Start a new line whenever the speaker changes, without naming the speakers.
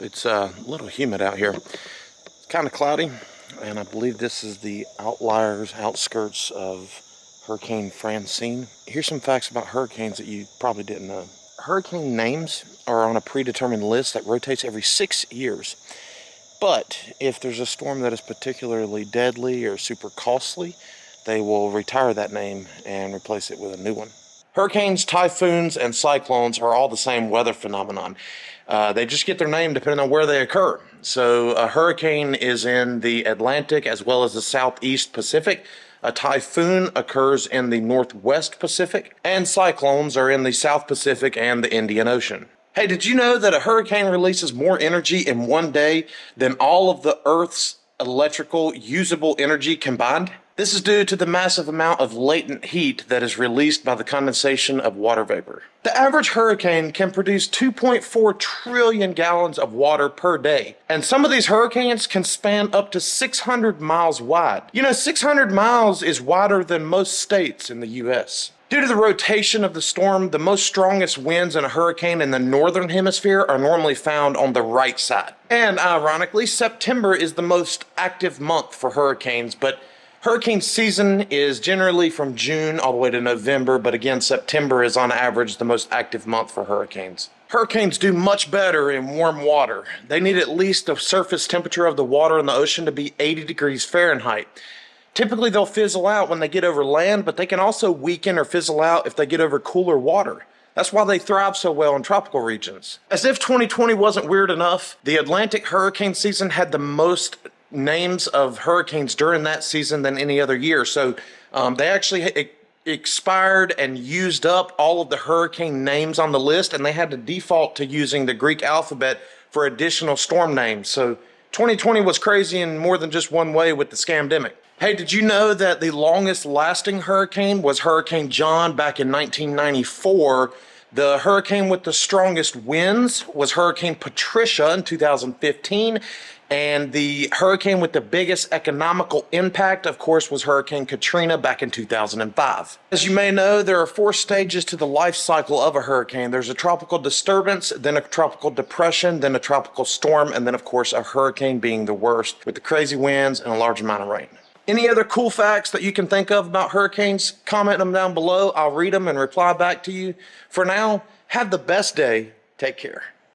It's a little humid out here. It's kind of cloudy, and I believe this is the outskirts of Hurricane Francine. Here's some facts about hurricanes that you probably didn't know. Hurricane names are on a predetermined list that rotates every 6 years. But if there's a storm that is particularly deadly or super costly, they will retire that name and replace it with a new one. Hurricanes, typhoons, and cyclones are all the same weather phenomenon. They just get their name depending on where they occur. So a hurricane is in the Atlantic as well as the Southeast Pacific. A typhoon occurs in the Northwest Pacific, and cyclones are in the South Pacific and the Indian Ocean. Hey, did you know that a hurricane releases more energy in one day than all of the Earth's electrical usable energy combined? This is due to the massive amount of latent heat that is released by the condensation of water vapor. The average hurricane can produce 2.4 trillion gallons of water per day, and some of these hurricanes can span up to 600 miles wide. You know, 600 miles is wider than most states in the U.S. Due to the rotation of the storm, the most strongest winds in a hurricane in the northern hemisphere are normally found on the right side. And ironically, September is the most active month for hurricanes, but hurricane season is generally from June all the way to November, but again, September is on average the most active month for hurricanes. Hurricanes do much better in warm water. They need at least the surface temperature of the water in the ocean to be 80 degrees Fahrenheit. Typically, they'll fizzle out when they get over land, but they can also weaken or fizzle out if they get over cooler water. That's why they thrive so well in tropical regions. As if 2020 wasn't weird enough, the Atlantic hurricane season had the most names of hurricanes during that season than any other year. So they actually expired and used up all of the hurricane names on the list, and they had to default to using the Greek alphabet for additional storm names. So 2020 was crazy in more than just one way with the scamdemic. Hey, did you know that the longest lasting hurricane was Hurricane John back in 1994? The hurricane with the strongest winds was Hurricane Patricia in 2015. And the hurricane with the biggest economical impact, of course, was Hurricane Katrina back in 2005. As you may know, there are 4 stages to the life cycle of a hurricane. There's a tropical disturbance, then a tropical depression, then a tropical storm, and then, of course, a hurricane being the worst with the crazy winds and a large amount of rain. Any other cool facts that you can think of about hurricanes? Comment them down below. I'll read them and reply back to you. For now, have the best day. Take care.